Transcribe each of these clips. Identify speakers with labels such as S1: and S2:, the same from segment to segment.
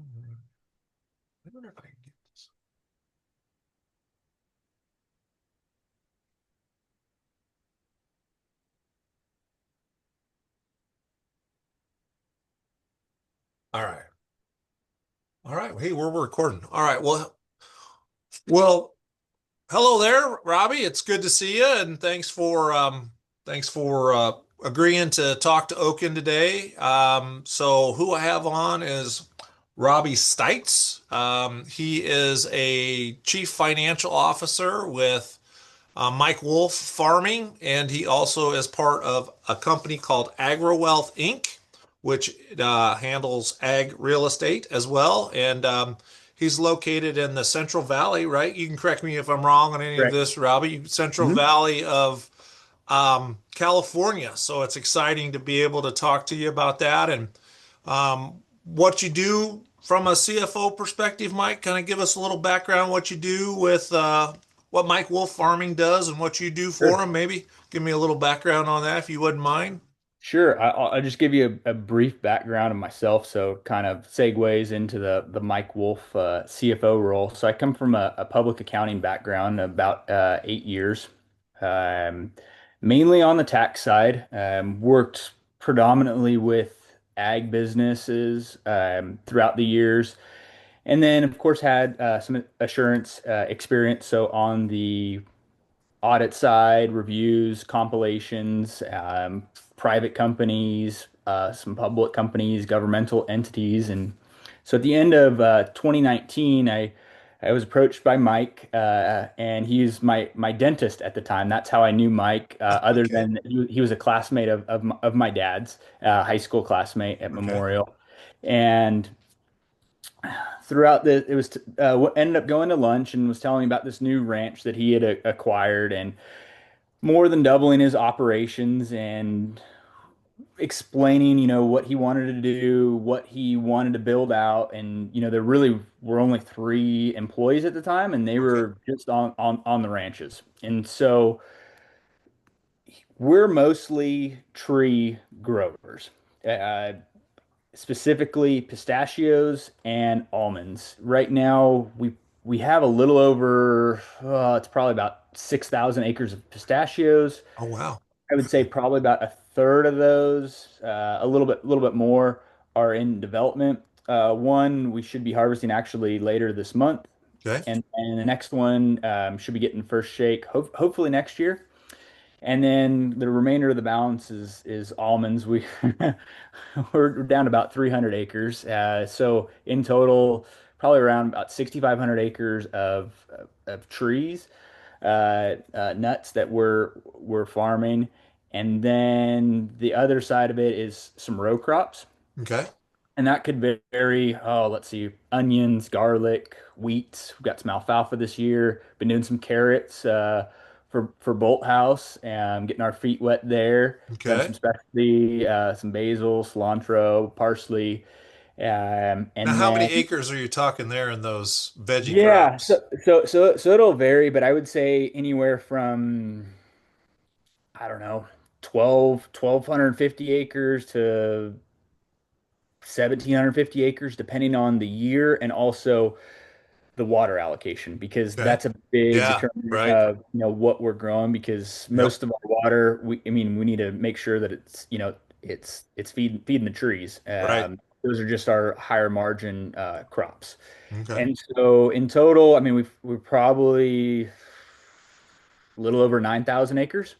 S1: I wonder if I can get this. All right. All right. Hey, we're recording. All right. Well, hello there, Robbie. It's good to see you, and thanks for agreeing to talk to Oaken today. So who I have on is Robbie Stites. He is a chief financial officer with Mike Woolf Farming, and he also is part of a company called AgriWealth Inc., which handles ag real estate as well. And he's located in the Central Valley, right? You can correct me if I'm wrong on any of
S2: Correct.
S1: this, Robbie. Central
S2: Mhm.
S1: Valley of California. So it's exciting to be able to talk to you about that and what you do from a CFO perspective, Mike. Kind of give us a little background what you do with what Mike Wolf Farming does and what you do for
S2: Sure.
S1: him. Maybe give me a little background on that if you wouldn't mind.
S2: Sure. I'll just give you a brief background of myself, so kind of segues into the Mike Wolf CFO role. So I come from a public accounting background, about 8 years, um, mainly on the tax side. Worked predominantly with ag businesses throughout the years, and then of course had some assurance experience. So on the audit side, reviews, compilations, private companies, some public companies, governmental entities. And so at the end of 2019, I was approached by Mike, and he's my dentist at the time. That's how I knew Mike, other
S1: Okay.
S2: than he was a classmate of my dad's, high school classmate at
S1: Okay.
S2: Memorial. And throughout the it was ended up going to lunch and was telling me about this new ranch that he had acquired, and more than doubling his operations, and explaining, what he wanted to do, what he wanted to build out. And, there really were only three employees at the time, and they
S1: Okay.
S2: were just on the ranches. And so we're mostly tree growers, uh, specifically pistachios and almonds. Right now, we have a little over, it's probably about 6,000 acres of pistachios.
S1: Oh, wow.
S2: I would say probably about a third of those, a little bit more, are in development. One we should be harvesting actually later this month,
S1: Okay.
S2: and the next one should be getting first shake hopefully next year. And then the remainder of the balance is almonds. We're down to about 300 acres. So in total, probably around about 6,500 acres of trees, nuts that we're farming. And then the other side of it is some row crops.
S1: Okay.
S2: And that could vary. Oh, let's see, onions, garlic, wheat. We've got some alfalfa this year. Been doing some carrots for Bolt House and getting our feet wet there. Done
S1: Okay.
S2: some specialty, some basil, cilantro, parsley,
S1: Now,
S2: and
S1: how many
S2: then
S1: acres are you talking there in those veggie
S2: yeah. So
S1: crops?
S2: so so so it'll vary, but I would say anywhere from, I don't know, 1,250 acres to 1,750 acres, depending on the year and also the water allocation, because
S1: Okay.
S2: that's a big
S1: Yeah.
S2: determinant
S1: Right.
S2: of, what we're growing, because
S1: Yep.
S2: most of our water, I mean, we need to make sure that it's, it's feeding the trees.
S1: Right.
S2: Those are just our higher margin crops.
S1: Okay.
S2: And so in total, I mean, we're probably a little over 9,000 acres,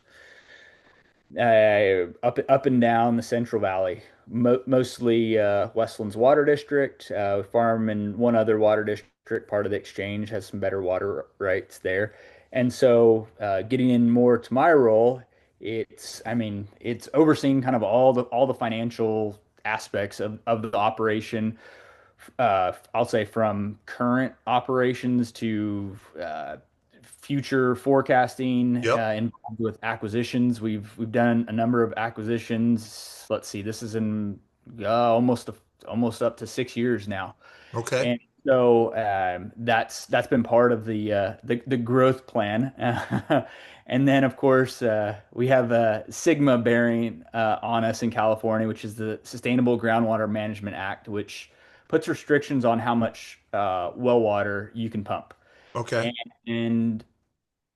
S2: up and down the Central Valley, mostly Westland's water district. We farm in one other water district. Part of the exchange has some better water rights there. And so, getting in more to my role, I mean, it's overseeing kind of all the financial aspects of the operation. I'll say from current operations to future forecasting,
S1: Yep.
S2: involved with acquisitions. We've done a number of acquisitions. Let's see, this is in almost up to 6 years now.
S1: Okay.
S2: And so, that's been part of the growth plan. And then, of course, we have Sigma bearing on us in California, which is the Sustainable Groundwater Management Act, which puts restrictions on how much well water you can pump.
S1: Okay.
S2: And, and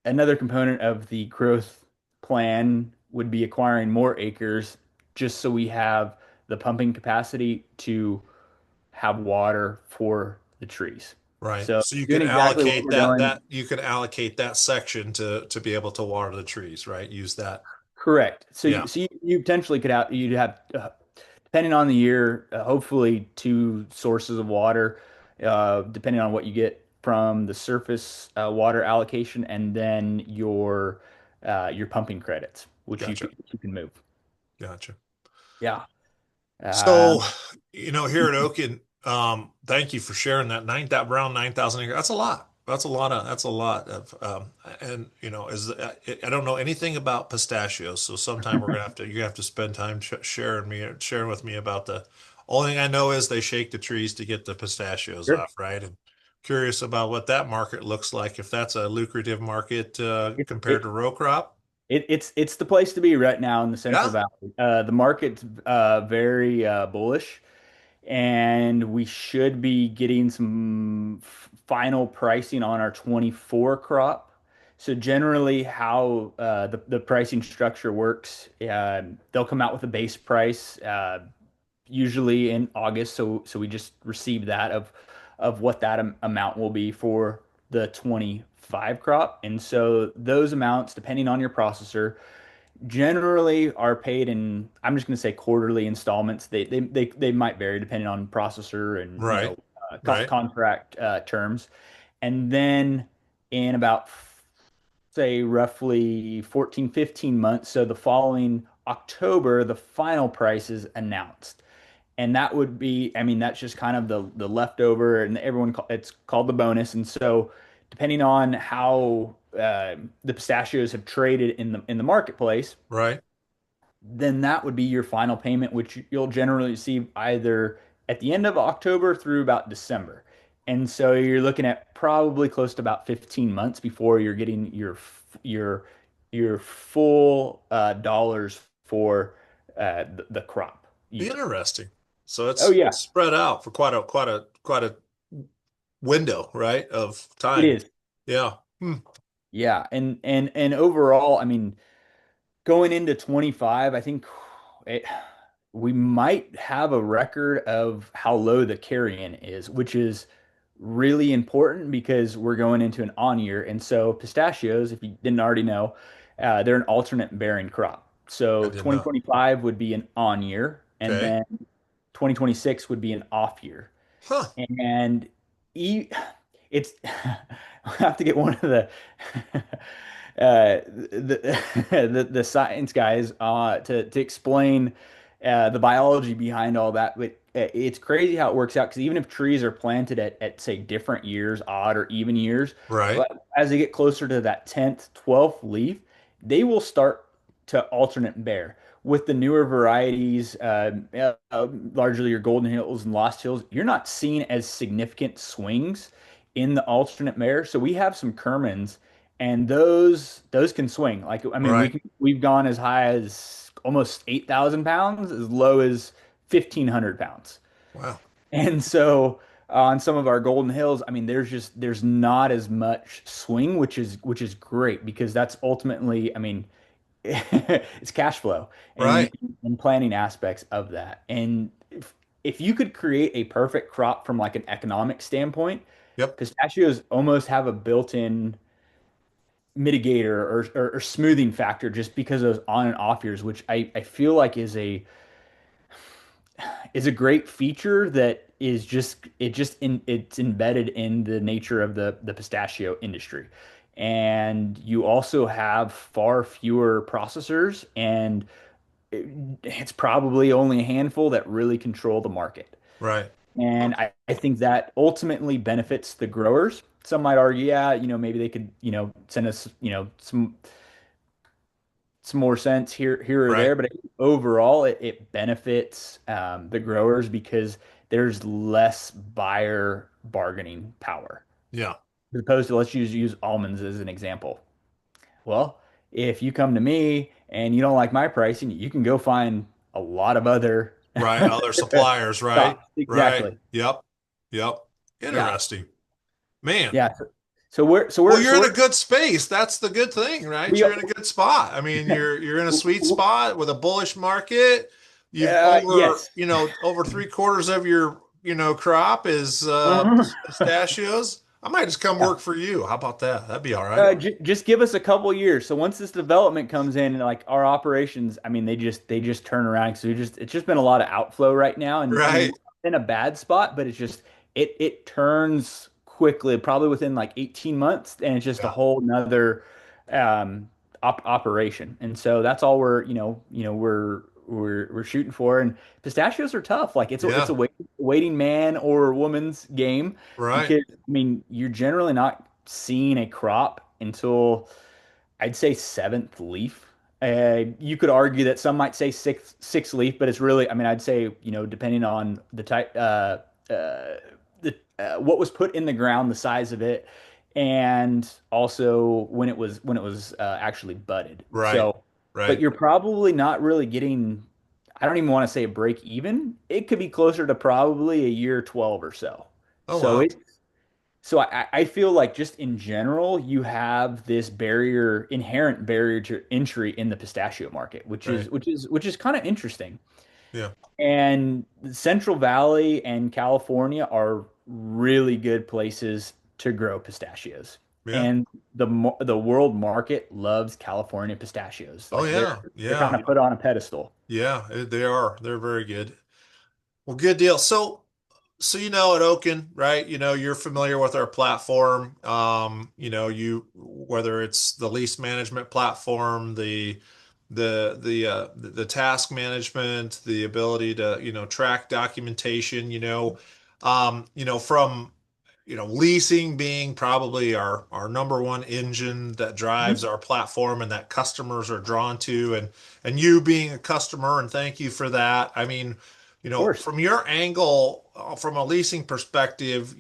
S2: another component of the growth plan would be acquiring more acres just so we have the pumping capacity to have water for the trees.
S1: Right.
S2: So
S1: So you
S2: doing
S1: can
S2: exactly what
S1: allocate
S2: we're doing.
S1: that you can allocate that section to be able to water the trees, right? Use that.
S2: Correct. So
S1: Yeah.
S2: you potentially could have you'd have depending on the year, hopefully two sources of water, depending on what you get from the surface water allocation, and then your pumping credits, which
S1: Gotcha.
S2: you can move.
S1: Gotcha.
S2: Yeah.
S1: So,
S2: Um,
S1: here at Oaken, thank you for sharing that around 9,000 acres. That's a lot of, and I don't know anything about pistachios. So sometime you're gonna have to spend time sharing with me about the only thing I know is they shake the trees to get the pistachios
S2: sure.
S1: off, right? And curious about what that market looks like, if that's a lucrative market,
S2: It,
S1: compared to
S2: it,
S1: row crop.
S2: it's the place to be right now in the Central
S1: Yeah.
S2: Valley. The market's very bullish, and we should be getting some final pricing on our 24 crop. So generally, how the pricing structure works, they'll come out with a base price, usually in August. So we just receive that of what that amount will be for the 25 crop. And so those amounts, depending on your processor, generally are paid in, I'm just going to say quarterly installments. They might vary depending on processor and
S1: Right. Right.
S2: contract terms. And then in about say roughly 14, 15 months, so the following October, the final price is announced. And that would be, I mean, that's just kind of the leftover, and it's called the bonus. And so, depending on how the pistachios have traded in the marketplace,
S1: Right.
S2: then that would be your final payment, which you'll generally receive either at the end of October through about December. And so you're looking at probably close to about 15 months before you're getting your full dollars for the crop year.
S1: Interesting. So
S2: Oh
S1: it's
S2: yeah,
S1: spread out for quite a window, right, of
S2: it
S1: time.
S2: is.
S1: Yeah. Hmm.
S2: Yeah, and overall, I mean, going into 25, I think it, we might have a record of how low the carry-in is, which is really important because we're going into an on year. And so pistachios, if you didn't already know, they're an alternate bearing crop.
S1: I
S2: So
S1: did not.
S2: 2025 would be an on year, and
S1: Okay.
S2: then 2026 would be an off year.
S1: Huh.
S2: And e it's I have to get one of the the science guys to explain the biology behind all that. But it's crazy how it works out because even if trees are planted at say different years, odd or even years,
S1: Right.
S2: but as they get closer to that 10th, 12th leaf, they will start to alternate bear. With the newer varieties, largely your Golden Hills and Lost Hills, you're not seeing as significant swings in the alternate bear. So we have some Kermans, and those can swing. Like I mean,
S1: Right.
S2: we've gone as high as almost 8,000 pounds, as low as 1,500 pounds.
S1: Wow.
S2: And so on some of our Golden Hills, I mean, there's not as much swing, which is great because that's ultimately, I mean, it's cash flow and
S1: Right.
S2: and planning aspects of that. And if you could create a perfect crop from like an economic standpoint,
S1: Yep.
S2: pistachios almost have a built-in mitigator or smoothing factor just because of those on and off years, which I feel like is a great feature that is it's embedded in the nature of the pistachio industry. And you also have far fewer processors, and it's probably only a handful that really control the market.
S1: Right.
S2: And
S1: Huh.
S2: I think that ultimately benefits the growers. Some might argue, yeah, maybe they could, send us, some more sense here or
S1: Right.
S2: there, but I think overall it benefits the growers because there's less buyer bargaining power
S1: Yeah.
S2: as opposed to let's use almonds as an example. Well, if you come to me and you don't like my pricing, you can go find a lot of other
S1: Right. Other suppliers. Right.
S2: crops.
S1: Right.
S2: Exactly.
S1: Yep. Yep.
S2: Yeah.
S1: Interesting. Man.
S2: Yeah. So
S1: Well, you're in a good space. That's the good thing, right?
S2: we
S1: You're in a good spot. I mean, you're in a sweet spot with a bullish market. You've over,
S2: yes.
S1: over three-quarters of your, crop is
S2: Uh-huh.
S1: pistachios. I might just come
S2: Yeah.
S1: work for you. How about that? That'd be all right.
S2: Just give us a couple years. So once this development comes in, and like our operations, I mean, they just turn around. So it's just been a lot of outflow right now, and we're
S1: Right.
S2: in a bad spot, but it's just it turns quickly, probably within like 18 months, and it's just a
S1: Yeah.
S2: whole nother operation. And so that's all we're shooting for. And pistachios are tough. Like it's a
S1: Yeah.
S2: waiting man or woman's game
S1: Right.
S2: because I mean, you're generally not seeing a crop until I'd say seventh leaf. You could argue that some might say sixth leaf, but it's really, I mean, I'd say, depending on the type, what was put in the ground, the size of it, and also when it was actually budded.
S1: Right.
S2: So, but
S1: Right.
S2: you're probably not really getting. I don't even want to say a break even. It could be closer to probably a year 12 or so.
S1: Oh,
S2: So
S1: wow.
S2: I feel like just in general, you have this inherent barrier to entry in the pistachio market, which
S1: Right.
S2: is kind of interesting.
S1: Yeah.
S2: And the Central Valley and California are really good places to grow pistachios.
S1: Yeah.
S2: And the world market loves California pistachios.
S1: Oh,
S2: Like they're
S1: yeah.
S2: they're
S1: Yeah.
S2: kind of put on a pedestal.
S1: Yeah. They are. They're very good. Well, good deal. So at Oaken, right? You're familiar with our platform. You whether it's the lease management platform, the task management, the ability to, track documentation, from leasing being probably our number one engine that
S2: Mhm.
S1: drives our platform and that customers are drawn to, and you being a customer, and thank you for that. I mean,
S2: Of course.
S1: from your angle, from a leasing perspective,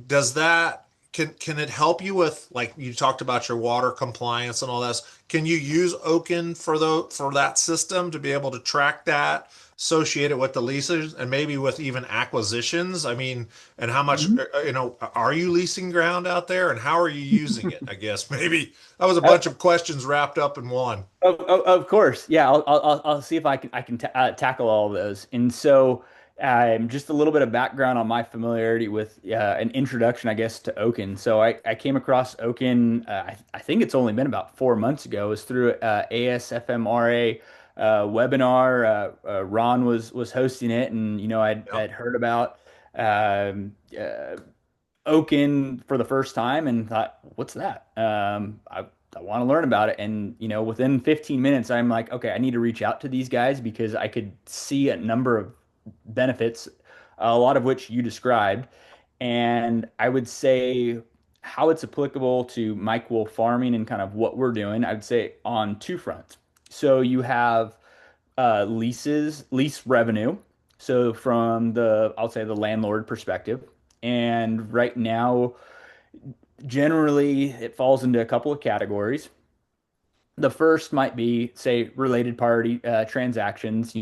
S1: does that can it help you with, like you talked about your water compliance and all this? Can you use Oaken for that system to be able to track that, associate it with the leases, and maybe with even acquisitions? I mean, and how much
S2: Mhm.
S1: are you leasing ground out there, and how are you using it? I guess maybe that was a bunch of questions wrapped up in one.
S2: Of course, yeah. I'll see if I can tackle all of those. And so, just a little bit of background on my familiarity with an introduction, I guess, to Oaken. So I came across Oaken. I think it's only been about 4 months ago. It was through ASFMRA webinar. Ron was hosting it, and
S1: Yeah.
S2: I'd heard about um, Oaken for the first time and thought, what's that? I want to learn about it. And, within 15 minutes, I'm like, okay, I need to reach out to these guys because I could see a number of benefits, a lot of which you described. And I would say how it's applicable to Mike Wolf farming and kind of what we're doing, I'd say on two fronts. So you have lease revenue. So from I'll say the landlord perspective. And right now, generally, it falls into a couple of categories. The first might be, say, related party transactions.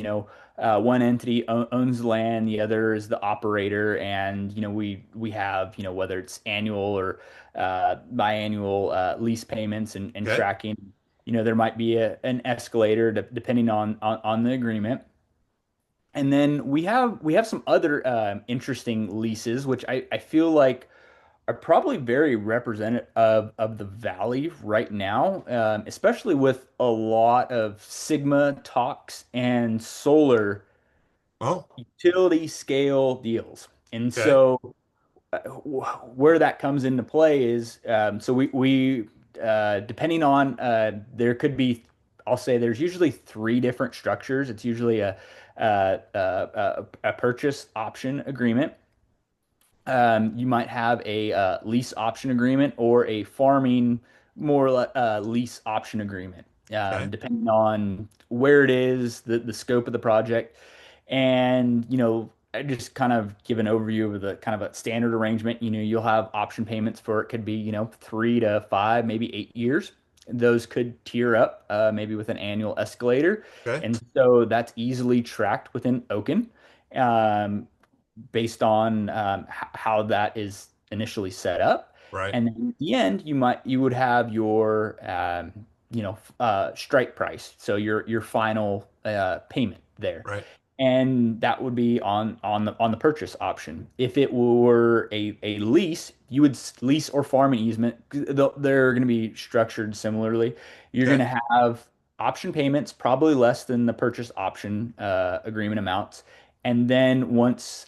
S2: One entity owns the land, the other is the operator, and we have whether it's annual or biannual lease payments and
S1: Okay.
S2: tracking. There might be an escalator depending on the agreement. And then we have some other interesting leases, which I feel like are probably very representative of the valley right now, especially with a lot of Sigma talks and solar
S1: Oh,
S2: utility scale deals. And
S1: okay.
S2: so where that comes into play is so we depending on there could be, I'll say there's usually three different structures. It's usually a purchase option agreement. You might have a lease option agreement or a farming more lease option agreement,
S1: Okay.
S2: depending on where it is, the scope of the project, and I just kind of give an overview of the kind of a standard arrangement. You'll have option payments for it could be 3 to 5, maybe 8 years. Those could tier up, maybe with an annual escalator,
S1: Okay.
S2: and so that's easily tracked within Oaken. Um, based on how that is initially set up.
S1: Right.
S2: And then at the end, you would have your strike price, so your final payment there,
S1: Right.
S2: and that would be on the purchase option. If it were a lease, you would lease or farm an easement. They're going to be structured similarly. You're going
S1: Okay.
S2: to have option payments, probably less than the purchase option agreement amounts. And then once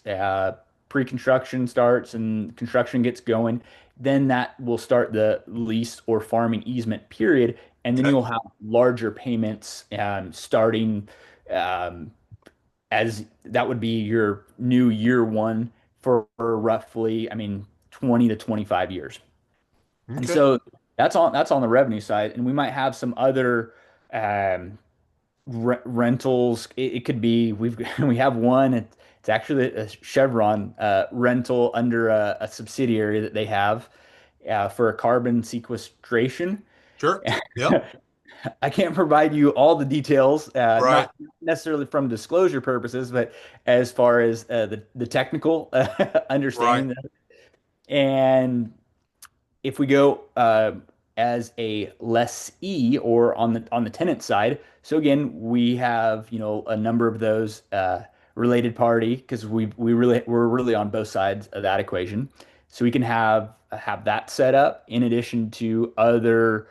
S2: pre-construction starts and construction gets going, then that will start the lease or farming easement period. And then
S1: Okay.
S2: you'll have larger payments starting um, as that would be your new year one for roughly, I mean, 20 to 25 years. And
S1: Okay.
S2: so that's on the revenue side. And we might have some other um, rentals. It could be we have one. It's actually a Chevron rental under a subsidiary that they have for a carbon sequestration.
S1: Sure. Yep.
S2: I can't provide you all the details,
S1: Right.
S2: not necessarily from disclosure purposes, but as far as the technical
S1: Right.
S2: understanding. And if we go as a lessee or on the tenant side, so again, we have a number of those related party because we're really on both sides of that equation. So we can have that set up in addition to other,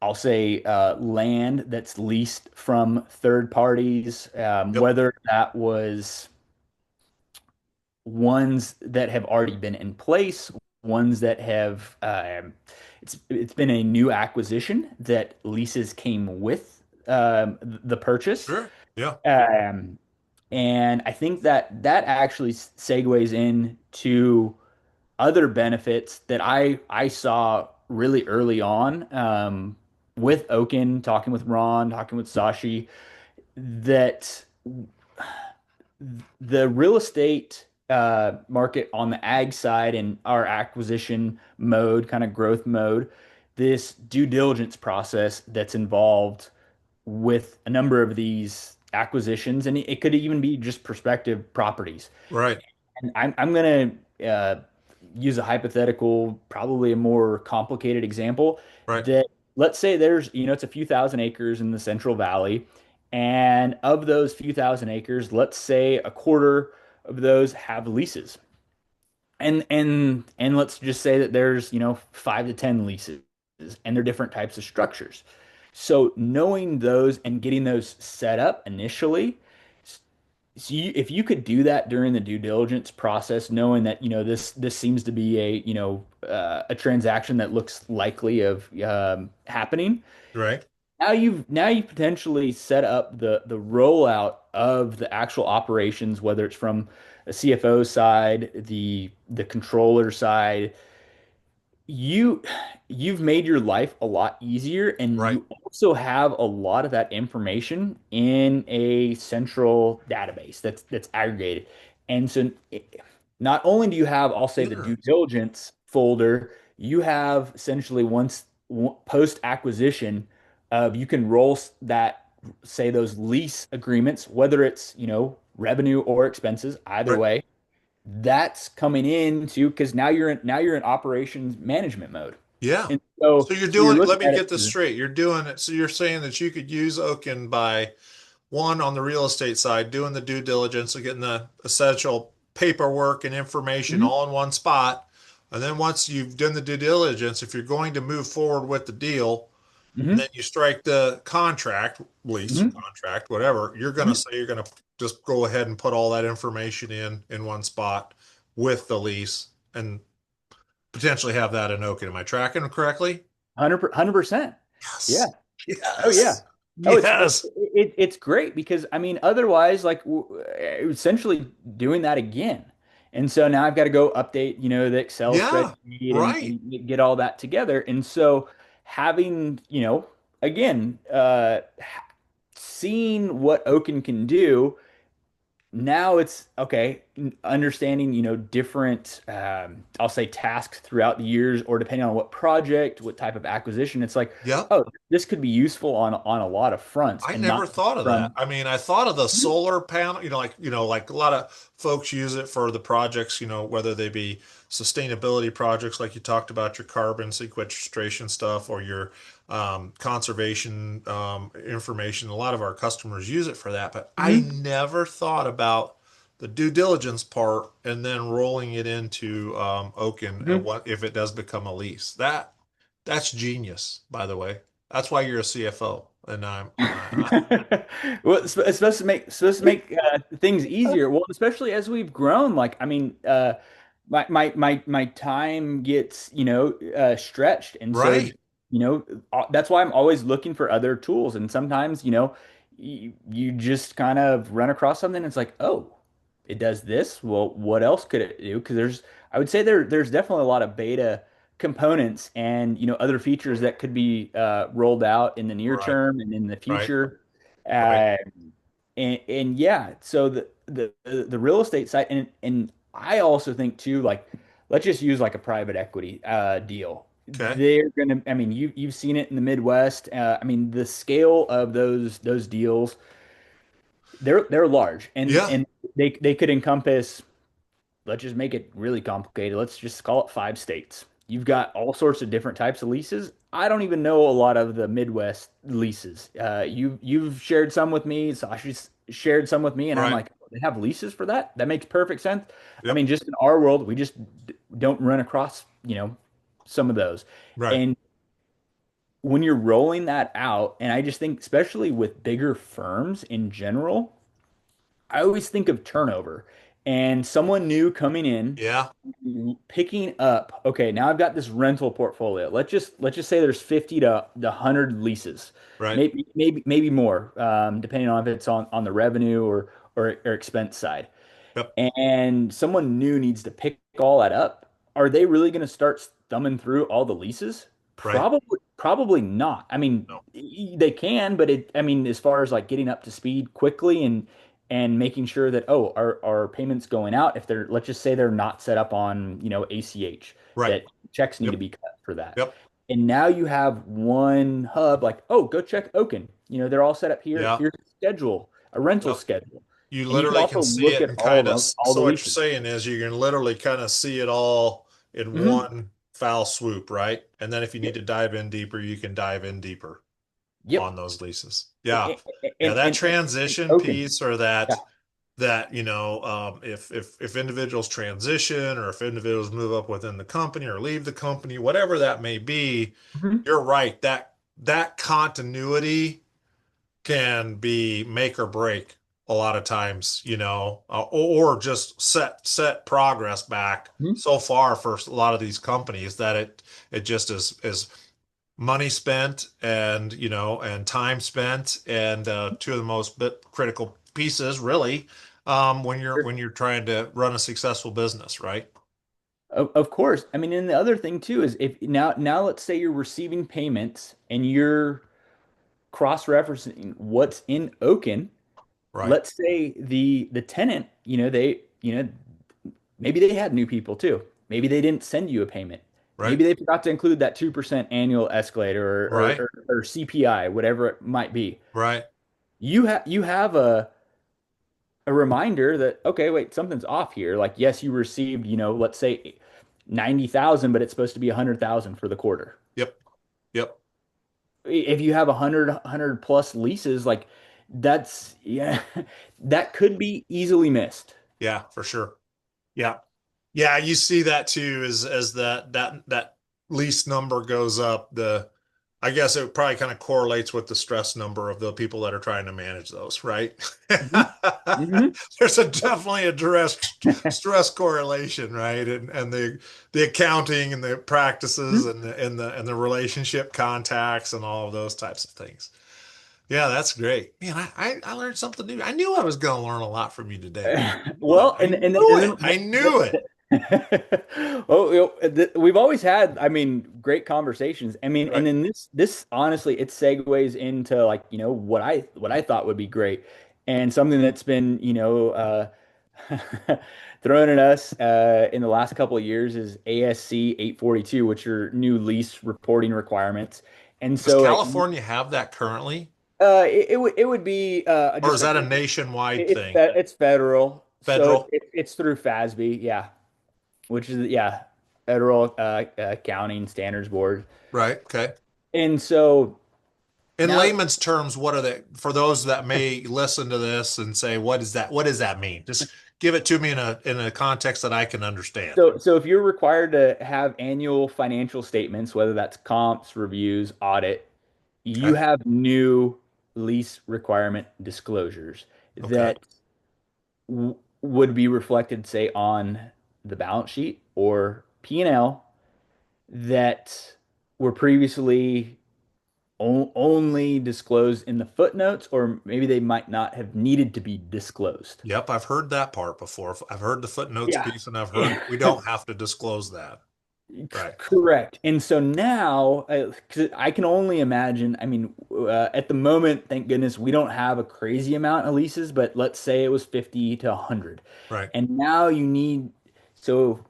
S2: I'll say, land that's leased from third parties,
S1: Yep.
S2: whether that was ones that have already been in place, ones that have it's been a new acquisition that leases came with the purchase.
S1: Sure. Yeah.
S2: Um, and I think that actually segues into other benefits that I saw really early on with Oaken, talking with Ron, talking with Sashi, that the real estate market on the ag side and our acquisition mode, kind of growth mode, this due diligence process that's involved with a number of these acquisitions, and it could even be just prospective properties.
S1: Right.
S2: And I'm going to use a hypothetical, probably a more complicated example
S1: Right.
S2: that let's say it's a few thousand acres in the Central Valley. And of those few thousand acres, let's say a quarter of those have leases. And let's just say that there's, 5 to 10 leases and they're different types of structures. So knowing those and getting those set up initially, so if you could do that during the due diligence process, knowing that this seems to be a transaction that looks likely of happening,
S1: Right.
S2: now you potentially set up the rollout of the actual operations, whether it's from a CFO side, the controller side, you you've made your life a lot easier, and
S1: Right.
S2: you also have a lot of that information in a central database that's aggregated. And so not only do you have, I'll say, the due
S1: Interesting.
S2: diligence folder, you have essentially once post acquisition of you can roll that, say, those lease agreements, whether it's revenue or expenses, either
S1: Right.
S2: way, that's coming into, because now you're in operations management mode.
S1: Yeah.
S2: And
S1: So
S2: so
S1: you're
S2: you're
S1: doing,
S2: looking
S1: let me
S2: at
S1: get
S2: it
S1: this
S2: through.
S1: straight. You're doing it. So you're saying that you could use Oaken by one on the real estate side, doing the due diligence and getting the essential paperwork and information
S2: Mhm,
S1: all in one spot. And then once you've done the due diligence, if you're going to move forward with the deal, and then
S2: mhm,
S1: you strike the contract, lease,
S2: mhm,
S1: contract, whatever, you're going to
S2: mhm.
S1: say you're going to just go ahead and put all that information in one spot with the lease and potentially have that in Oaken. Am I tracking correctly?
S2: 100%. Yeah.
S1: Yes.
S2: Oh yeah.
S1: Yes.
S2: Oh,
S1: Yes.
S2: it's great because I mean, otherwise, like essentially doing that again. And so now I've got to go update, the Excel
S1: Yeah.
S2: spreadsheet and,
S1: Right.
S2: and get all that together. And so having, again, seeing what Oaken can do, now it's okay, understanding, different, I'll say tasks throughout the years, or depending on what project, what type of acquisition, it's like,
S1: Yep.
S2: oh, this could be useful on a lot of fronts
S1: I
S2: and not
S1: never
S2: just
S1: thought of that.
S2: from.
S1: I mean, I thought of the solar panel, like a lot of folks use it for the projects, whether they be sustainability projects, like you talked about your carbon sequestration stuff or your conservation information. A lot of our customers use it for that, but I
S2: Mhm.
S1: never thought about the due diligence part and then rolling it into Oaken and
S2: Mhm.
S1: what if it does become a lease. That's genius, by the way. That's why you're a CFO, and
S2: Well, it's supposed to make things easier. Well, especially as we've grown. Like, I mean, my time gets, stretched, and so,
S1: right,
S2: that's why I'm always looking for other tools. And sometimes, you just kind of run across something. And it's like, oh, it does this. Well, what else could it do? Because I would say there's definitely a lot of beta components and, other features that could be rolled out in the near
S1: right,
S2: term and in the
S1: right,
S2: future.
S1: right.
S2: Uh, and yeah, so the real estate side, and I also think too, like, let's just use like a private equity deal.
S1: Okay.
S2: They're gonna, I mean, you've seen it in the Midwest. I mean, the scale of those deals, they're large, and
S1: Yeah,
S2: they could encompass, let's just make it really complicated. Let's just call it 5 states. You've got all sorts of different types of leases. I don't even know a lot of the Midwest leases. You've shared some with me. Sasha's shared some with me, and I'm
S1: right.
S2: like, they have leases for that? That makes perfect sense. I
S1: Yep,
S2: mean, just in our world, we just don't run across, some of those.
S1: right.
S2: And when you're rolling that out, and I just think, especially with bigger firms in general, I always think of turnover and someone new coming in,
S1: Yeah,
S2: picking up, okay, now I've got this rental portfolio. Let's just say there's 50 to 100 leases,
S1: right.
S2: maybe more, depending on if it's on the revenue or expense side.
S1: Yep,
S2: And someone new needs to pick all that up. Are they really going to start thumbing through all the leases?
S1: right.
S2: Probably not. I mean,
S1: No,
S2: they can, but I mean, as far as like getting up to speed quickly and making sure that, oh, our payments going out, if they're, let's just say they're not set up on, ACH,
S1: right.
S2: that checks need to
S1: Yep,
S2: be cut for that.
S1: yep.
S2: And now you have one hub, like, oh, go check Oaken. They're all set up here.
S1: Yeah,
S2: Here's a schedule, a rental
S1: yep.
S2: schedule.
S1: You
S2: And you can
S1: literally
S2: also
S1: can see
S2: look
S1: it
S2: at
S1: and
S2: all
S1: kind of,
S2: the all the
S1: so what you're
S2: leases.
S1: saying is you can literally kind of see it all in
S2: Hmm.
S1: one foul swoop, right? And then if you need
S2: Yep.
S1: to dive in deeper, you can dive in deeper
S2: Yep.
S1: on those leases. Yeah.
S2: And,
S1: Yeah,
S2: and,
S1: that
S2: and
S1: transition
S2: Oaken.
S1: piece or
S2: Yeah.
S1: if individuals transition or if individuals move up within the company or leave the company, whatever that may be,
S2: Mhm.
S1: you're right. That continuity can be make or break a lot of times, or just set progress back
S2: Mhm.
S1: so far for a lot of these companies that it just is money spent and and time spent and two of the most critical pieces really
S2: Sure.
S1: when you're trying to run a successful business, right?
S2: Of course. I mean, and the other thing too is, if now let's say you're receiving payments and you're cross-referencing what's in Oaken.
S1: Right,
S2: Let's say the tenant, maybe they had new people too. Maybe they didn't send you a payment.
S1: right,
S2: Maybe they forgot to include that 2% annual escalator,
S1: right,
S2: or CPI, whatever it might be.
S1: right.
S2: You have a reminder that, okay, wait, something's off here. Like, yes, you received, let's say 90,000, but it's supposed to be 100,000 for the quarter.
S1: Yep, yep.
S2: If you have 100 plus leases, like, that's, yeah, that could be easily missed.
S1: Yeah, for sure. Yeah. Yeah, you see that too as that lease number goes up, the I guess it probably kind of correlates with the stress number of the people that are trying to manage those, right?
S2: Hmm. Hmm.
S1: There's definitely a direct stress correlation, right? And the accounting and the practices and the relationship contacts and all of those types of things. Yeah, that's great. Man, I learned something new. I knew I was going to learn a lot from you today, man. I knew it.
S2: Well,
S1: I
S2: and
S1: knew
S2: then
S1: it. I knew it.
S2: oh, we've always had, I mean, great conversations. I mean, and
S1: Right.
S2: then this honestly, it segues into, like, what I thought would be great. And something that's been, thrown at us in the last couple of years is ASC 842, which are new lease reporting requirements. And
S1: Does
S2: so
S1: California have that currently,
S2: it would be
S1: or is
S2: just
S1: that a nationwide
S2: it's
S1: thing?
S2: it's federal, so
S1: Federal,
S2: it's through FASB, yeah, which is Federal Accounting Standards Board.
S1: right? Okay.
S2: And so
S1: In
S2: now,
S1: layman's terms, what are they for those that may listen to this and say, what is that? What does that mean? Just give it to me in a context that I can understand.
S2: so if you're required to have annual financial statements, whether that's comps, reviews, audit, you
S1: Okay.
S2: have new lease requirement disclosures
S1: Okay.
S2: that would be reflected, say, on the balance sheet or P&L that were previously only disclosed in the footnotes, or maybe they might not have needed to be disclosed.
S1: Yep, I've heard that part before. I've heard the footnotes
S2: Yeah.
S1: piece and I've heard we don't have to disclose that. Right.
S2: Correct. And so now, 'cause I can only imagine, I mean, at the moment, thank goodness, we don't have a crazy amount of leases, but let's say it was 50 to 100.
S1: Right.
S2: And now so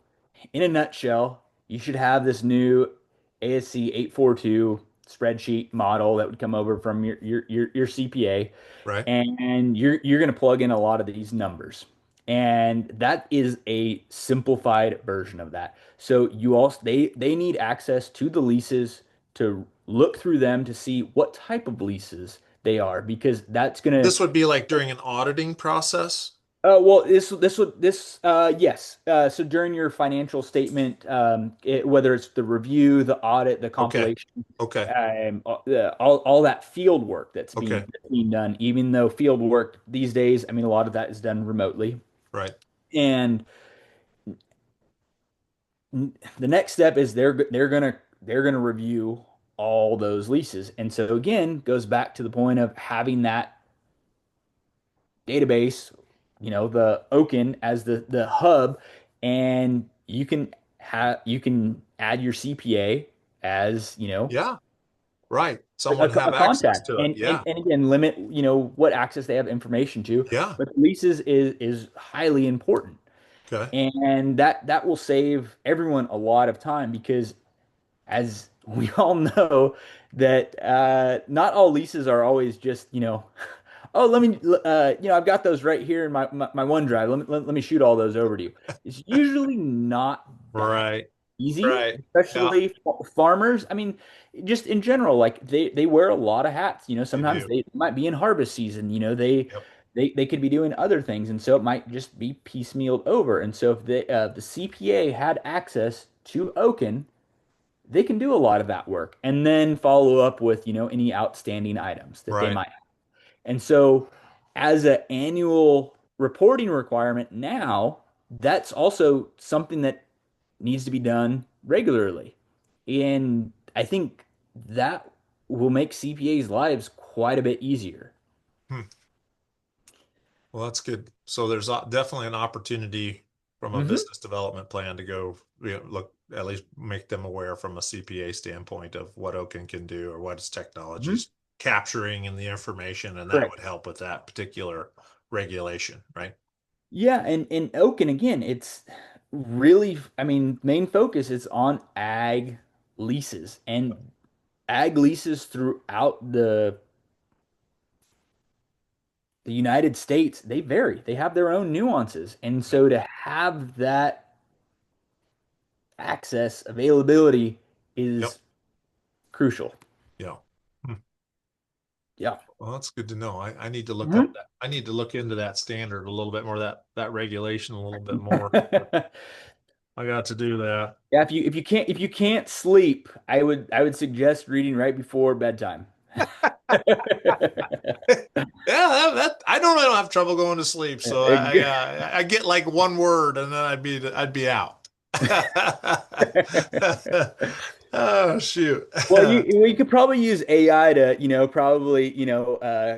S2: in a nutshell, you should have this new ASC 842 spreadsheet model that would come over from your CPA,
S1: Right.
S2: and you're going to plug in a lot of these numbers. And that is a simplified version of that. So they need access to the leases to look through them to see what type of leases they are, because that's going to
S1: This would be like during an auditing process.
S2: well, yes. So during your financial statement, whether it's the review, the audit, the
S1: Okay.
S2: compilation,
S1: Okay.
S2: all that field work
S1: Okay.
S2: that's being done, even though field work these days, I mean, a lot of that is done remotely.
S1: Right.
S2: And the next step is they're gonna review all those leases. And so again, goes back to the point of having that database, the Oaken as the hub, and you can add your CPA as,
S1: Yeah. Right. Someone
S2: a
S1: have access
S2: contact,
S1: to it.
S2: and
S1: Yeah.
S2: again limit, what access they have information to.
S1: Yeah.
S2: But leases is highly important,
S1: Okay.
S2: and that will save everyone a lot of time, because as we all know, that not all leases are always just, oh, I've got those right here in my OneDrive. Let me shoot all those over to you. It's usually not that
S1: Right.
S2: easy,
S1: Right. Yeah.
S2: especially farmers. I mean, just in general, like they wear a lot of hats.
S1: They
S2: Sometimes
S1: do.
S2: they might be in harvest season.
S1: Yep.
S2: They could be doing other things, and so it might just be piecemealed over. And so if the CPA had access to Oaken, they can do a lot of that work and then follow up with, any outstanding items that they
S1: Right.
S2: might have. And so as an annual reporting requirement now, that's also something that needs to be done regularly. And I think that will make CPAs' lives quite a bit easier.
S1: Hmm. Well, that's good. So there's definitely an opportunity from a
S2: Hmm.
S1: business development plan to go, look, at least make them aware from a CPA standpoint of what Oaken can do or what its
S2: Hmm.
S1: technology's capturing in the information, and that would
S2: Correct.
S1: help with that particular regulation, right?
S2: Yeah, and Oaken again, it's really, I mean, main focus is on ag leases, and ag leases throughout the United States, they vary. They have their own nuances. And
S1: Right.
S2: so to have that access availability
S1: Yep.
S2: is crucial.
S1: Yeah. Hmm.
S2: Yeah.
S1: Well, that's good to know. I need to look up
S2: Mhm.
S1: that. I need to look into that standard a little bit more, that regulation a little bit more. I got to do that.
S2: Yeah, if you can't sleep, I would suggest reading right before bedtime.
S1: Yeah, I normally don't have trouble going to sleep, so I get like one word and then I'd be out. Oh shoot.
S2: Well, you could probably use AI to, probably,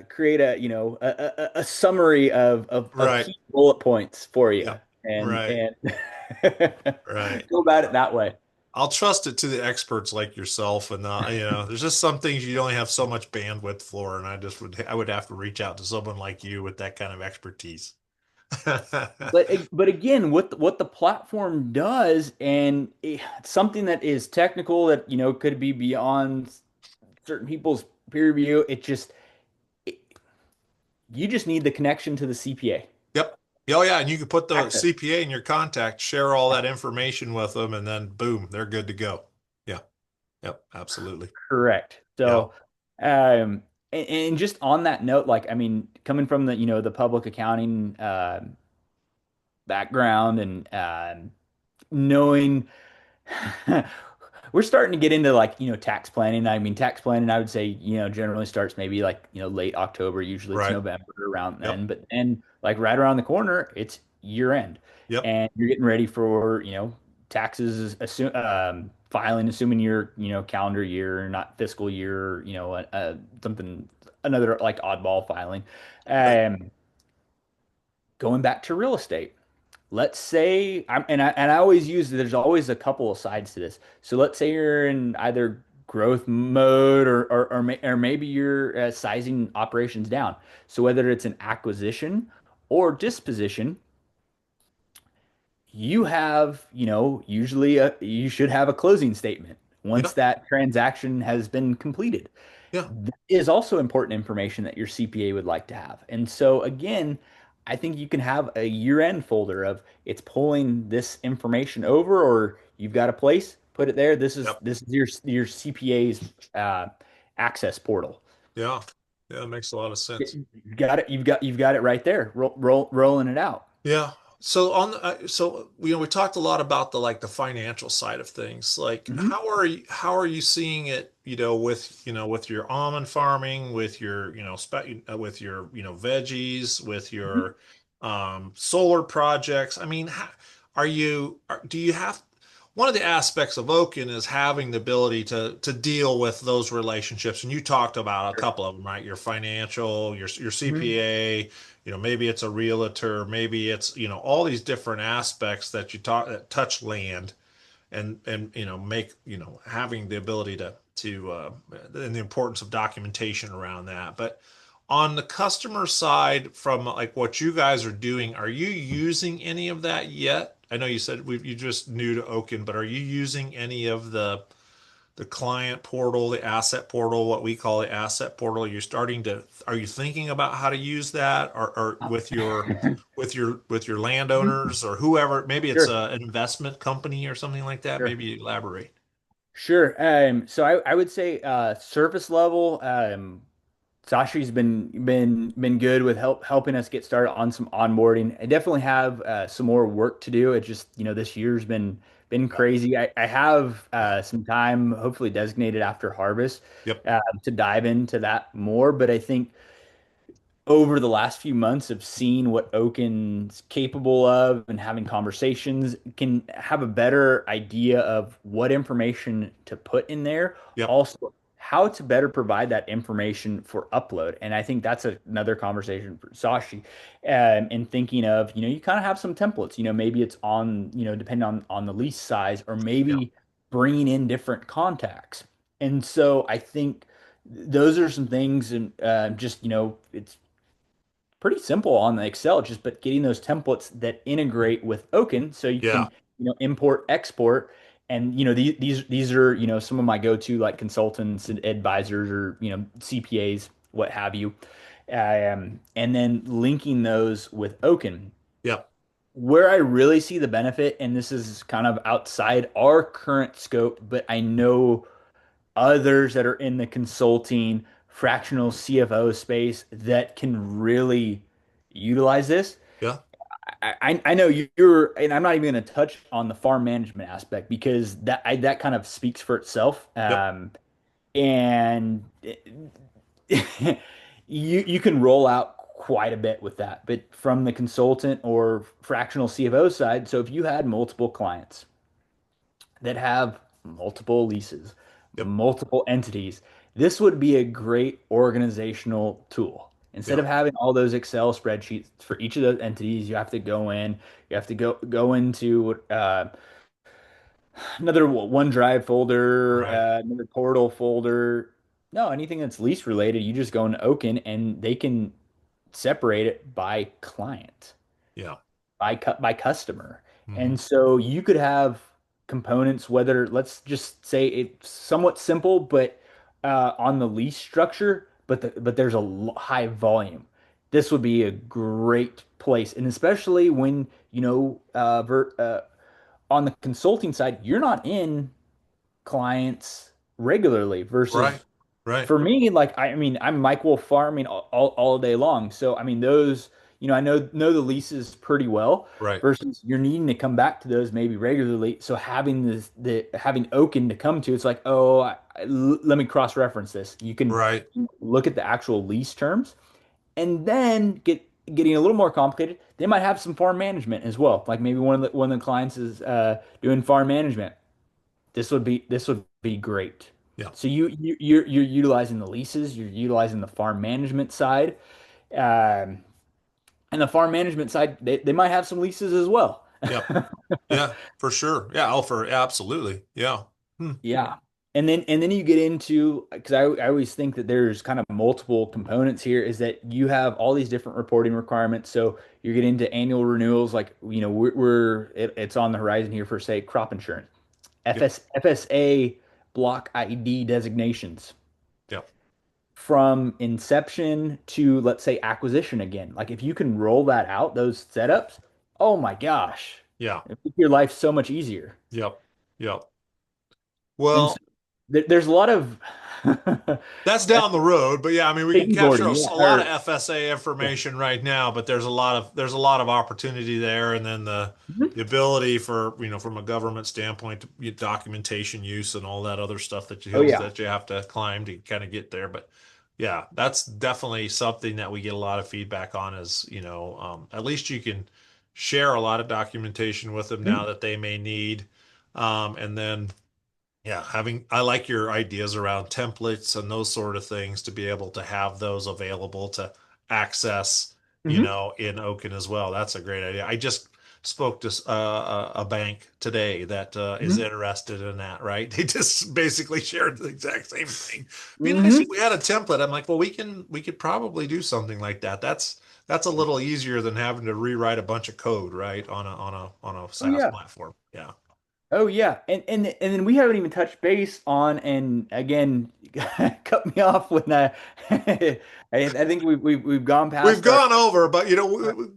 S2: create a summary of
S1: Right.
S2: key bullet points for you,
S1: Yep.
S2: and
S1: Right.
S2: and
S1: Right.
S2: go about it that way.
S1: I'll trust it to the experts like yourself, and there's just some things you only have so much bandwidth for, and I would have to reach out to someone like you with that kind of expertise.
S2: But again, what the platform does, and it's something that is technical that could be beyond certain people's peer review. It, you just need the connection to the CPA.
S1: Yep. Oh yeah, and you can put the
S2: Access.
S1: CPA in your contact, share all that information with them, and then boom, they're good to go. Yeah. Yep. Absolutely.
S2: Correct.
S1: Yeah.
S2: So, and just on that note, like I mean, coming from the public accounting background and knowing we're starting to get into like tax planning. I mean, tax planning I would say generally starts maybe like late October. Usually it's
S1: Right.
S2: November around
S1: Yep.
S2: then. But then like right around the corner, it's year end,
S1: Yep.
S2: and you're getting ready for taxes, filing, assuming your calendar year, not fiscal year, something another like oddball filing.
S1: Right.
S2: Um, Going back to real estate. Let's say and I always use there's always a couple of sides to this. So let's say you're in either growth mode or maybe you're sizing operations down. So whether it's an acquisition or disposition, you have, usually you should have a closing statement
S1: Yeah.
S2: once that transaction has been completed.
S1: Yeah.
S2: That is also important information that your CPA would like to have. And so again, I think you can have a year-end folder of it's pulling this information over, or you've got a place, put it there. This is
S1: Yep.
S2: this is your CPA's access portal.
S1: Yeah. Yeah. It makes a lot of sense.
S2: You've got it. You've got it right there, rolling it out.
S1: Yeah. So we talked a lot about the financial side of things. Like
S2: Hmm.
S1: how are you seeing it, with your almond farming, with your, with your, veggies, with
S2: Hmm.
S1: your solar projects? I mean, do you have one of the aspects of Oaken is having the ability to deal with those relationships, and you talked about a
S2: Sure.
S1: couple of them, right? Your financial, your
S2: Mhm.
S1: CPA, maybe it's a realtor, maybe it's, all these different aspects that touch land and make, having the ability to and the importance of documentation around that. But on the customer side, from like what you guys are doing, are you using any of that yet? I know you said you just new to Oaken, but are you using any of the client portal, the asset portal, what we call the asset portal? Are you thinking about how to use that, or with your
S2: Mhm.
S1: landowners or whoever? Maybe it's
S2: Sure.
S1: an investment company or something like that.
S2: Sure.
S1: Maybe you elaborate.
S2: Sure. So I would say surface level, Sashi's been good with helping us get started on some onboarding. I definitely have some more work to do. It just, this year's been
S1: Yep.
S2: crazy. I have some time hopefully designated after harvest
S1: Yep.
S2: to dive into that more, but I think over the last few months of seeing what Oaken's capable of and having conversations, can have a better idea of what information to put in there.
S1: Yep.
S2: Also, how to better provide that information for upload. And I think that's another conversation for Sashi. In thinking of, you kind of have some templates, maybe it's on, depending on the lease size, or
S1: Yep.
S2: maybe bringing in different contacts. And so I think those are some things, and just, it's pretty simple on the Excel, just but getting those templates that integrate with Oaken so you
S1: Yeah.
S2: can, import, export. And these are, some of my go-to like consultants and advisors or, CPAs, what have you. And then linking those with Oaken.
S1: Yep.
S2: Where I really see the benefit, and this is kind of outside our current scope, but I know others that are in the consulting fractional CFO space that can really utilize this.
S1: Yeah.
S2: I know you're, and I'm not even going to touch on the farm management aspect because that kind of speaks for itself.
S1: Yep.
S2: And you can roll out quite a bit with that, but from the consultant or fractional CFO side. So if you had multiple clients that have multiple leases,
S1: Yep.
S2: multiple entities, this would be a great organizational tool. Instead
S1: Yeah.
S2: of having all those Excel spreadsheets for each of those entities, you have to go in, you have to go into Another OneDrive folder,
S1: Right.
S2: another portal folder. No, anything that's lease related, you just go into Oaken and they can separate it by client,
S1: Yeah.
S2: by customer.
S1: Hmm.
S2: And so you could have components, whether let's just say it's somewhat simple, but on the lease structure, but there's a high volume. This would be a great place, and especially when on the consulting side, you're not in clients regularly
S1: Right.
S2: versus
S1: Right.
S2: for me, like I mean, I'm Mike Wolf farming all day long. So I mean those, I know the leases pretty well
S1: Right.
S2: versus you're needing to come back to those maybe regularly. So having the having Oaken to come to, it's like, oh, let me cross-reference this. You can
S1: Right.
S2: look at the actual lease terms and then getting a little more complicated. They might have some farm management as well. Like maybe one of the clients is doing farm management. This would be great.
S1: Yeah.
S2: So you're utilizing the leases, you're utilizing the farm management side, um, and the farm management side they might have some leases as well.
S1: Yep. Yeah, for sure. Yeah, absolutely. Yeah. Hmm.
S2: Yeah. And then you get into because I always think that there's kind of multiple components here is that you have all these different reporting requirements. So you're getting into annual renewals, like it's on the horizon here for say crop insurance,
S1: Yep.
S2: FSA block ID designations
S1: Yep.
S2: from inception to let's say acquisition again. Like if you can roll that out, those setups, oh my gosh,
S1: Yeah.
S2: it makes your life so much easier.
S1: Yep. Yep.
S2: And so
S1: Well,
S2: there's a lot of
S1: that's down the road, but yeah, I mean, we can capture
S2: skateboarding, yeah,
S1: a lot of
S2: or
S1: FSA
S2: yeah.
S1: information right now, but there's a lot of opportunity there, and then the
S2: Mhm.
S1: ability for from a government standpoint, to get documentation use and all that other stuff that
S2: Oh
S1: hills
S2: yeah.
S1: that you have to climb to kind of get there. But yeah, that's definitely something that we get a lot of feedback on. Is at least you can share a lot of documentation with them now
S2: Mhm.
S1: that they may need, and then. Yeah, I like your ideas around templates and those sort of things to be able to have those available to access,
S2: Mhm.
S1: in Oaken as well. That's a great idea. I just spoke to a bank today that is
S2: Mhm.
S1: interested in that, right? They just basically shared the exact same thing. Be nice if
S2: Mhm.
S1: we had a template. I'm like, well, we could probably do something like that. That's a little easier than having to rewrite a bunch of code, right? On a
S2: Oh
S1: SaaS
S2: yeah.
S1: platform. Yeah.
S2: Oh yeah, and then we haven't even touched base on, and again, cut me off when I think we've gone
S1: We've
S2: past our
S1: gone over, but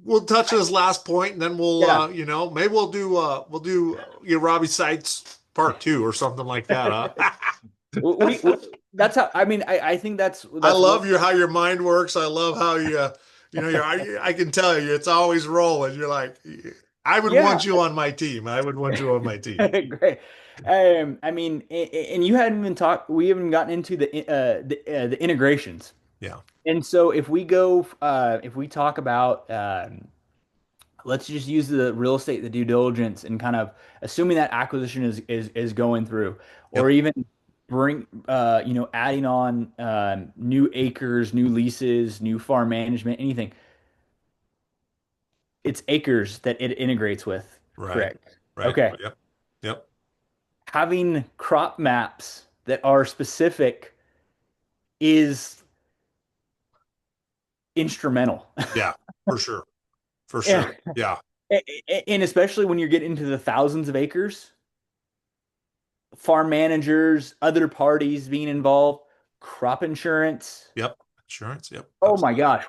S1: we'll touch this last point, and then we'll
S2: yeah.
S1: maybe we'll do your Robbie Sites part two or something like that,
S2: That's how I mean I think
S1: I
S2: that's one.
S1: love how your mind works. I love how I can tell you it's always rolling. You're like, I would
S2: Yeah.
S1: want you on my team. I would want you on my team.
S2: Great. I mean, and you hadn't even talked. We haven't gotten into the integrations.
S1: Yeah.
S2: And so if we talk about, let's just use the real estate, the due diligence, and kind of assuming that acquisition is going through, or
S1: Yep.
S2: even adding on new acres, new leases, new farm management, anything. It's acres that it integrates with,
S1: Right.
S2: correct?
S1: Right.
S2: Okay.
S1: Yep. Yep.
S2: Having crop maps that are specific is instrumental.
S1: Yeah. For sure. For
S2: Yeah.
S1: sure. Yeah.
S2: And especially when you're getting into the thousands of acres, farm managers, other parties being involved, crop insurance.
S1: Yep. Insurance. Yep.
S2: Oh my
S1: Absolutely.
S2: gosh,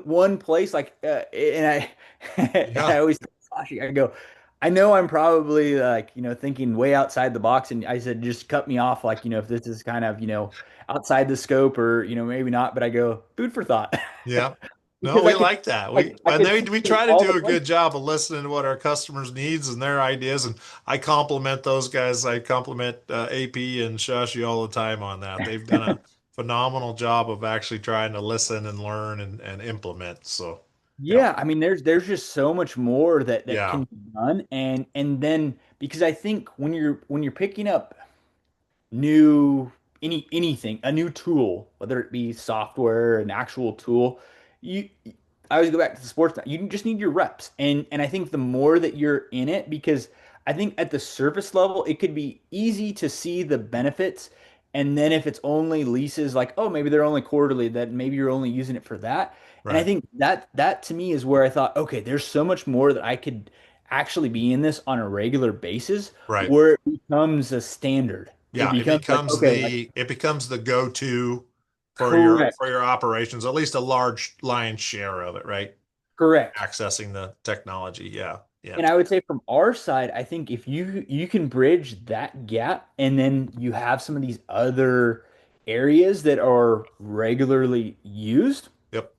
S2: one place like and I I
S1: Yeah.
S2: always tell Sashi, I go, I know I'm probably like, thinking way outside the box and I said just cut me off like, if this is kind of, outside the scope or, maybe not, but I go food for thought.
S1: Yeah. No,
S2: Because
S1: we like that.
S2: I
S1: And
S2: could
S1: then
S2: see
S1: we
S2: it in
S1: try to
S2: all the
S1: do a good
S2: places.
S1: job of listening to what our customers' needs and their ideas. And I compliment those guys. I compliment AP and Shashi all the time on that. They've done a phenomenal job of actually trying to listen and learn and implement. So, yeah,
S2: Yeah, I mean there's just so much more that
S1: yeah,
S2: can be done and then because I think when you're picking up new anything, a new tool, whether it be software, an actual tool, you I always go back to the sports. You just need your reps. And I think the more that you're in it, because I think at the surface level, it could be easy to see the benefits. And then if it's only leases, like, oh, maybe they're only quarterly, that maybe you're only using it for that. And I
S1: Right.
S2: think that to me is where I thought, okay, there's so much more that I could actually be in this on a regular basis
S1: Right.
S2: where it becomes a standard. It
S1: Yeah,
S2: becomes like, okay, like
S1: it becomes the go-to for
S2: correct,
S1: your operations, at least a large lion's share of it, right?
S2: correct.
S1: Accessing the technology. Yeah. Yeah.
S2: And I would say from our side, I think if you can bridge that gap and then you have some of these other areas that are regularly used,
S1: Yep.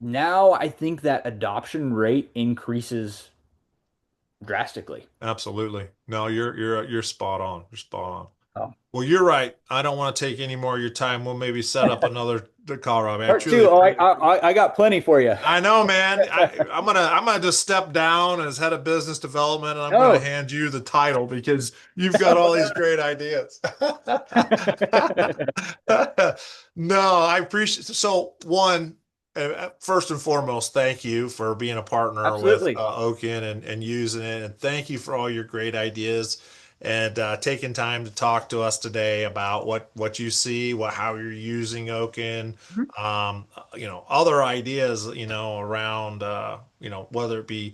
S2: now I think that adoption rate increases drastically.
S1: Absolutely. No, you're spot on. You're spot on.
S2: Oh.
S1: Well, you're right. I don't want to take any more of your time. We'll maybe set up another call, Robbie. I
S2: Part
S1: truly
S2: two, oh,
S1: appreciate.
S2: I got plenty for you.
S1: I know, man. I'm gonna just step down as head of business development, and I'm gonna
S2: Oh.
S1: hand you the title because you've got all these great ideas. No, I appreciate. So one, first and foremost, thank you for being a partner with
S2: Absolutely.
S1: Oaken and using it, and thank you for all your great ideas and taking time to talk to us today about what you see, how you're using Oaken,
S2: Mhm.
S1: other ideas, around, whether it be,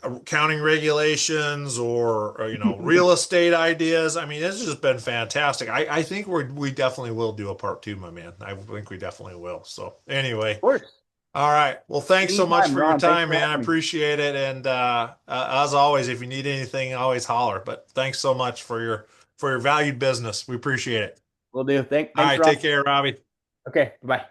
S1: accounting regulations or real estate ideas. I mean, it's just been fantastic. I think we definitely will do a part two, my man. I think we definitely will. So
S2: Of
S1: anyway,
S2: course.
S1: all right. Well, thanks so much
S2: Anytime,
S1: for your
S2: Ron. Thanks
S1: time,
S2: for
S1: man. I
S2: having me.
S1: appreciate it. And as always, if you need anything, always holler. But thanks so much for your valued business. We appreciate it.
S2: Will do.
S1: All
S2: Thanks,
S1: right.
S2: Ron.
S1: Take care, Robbie.
S2: Okay, bye.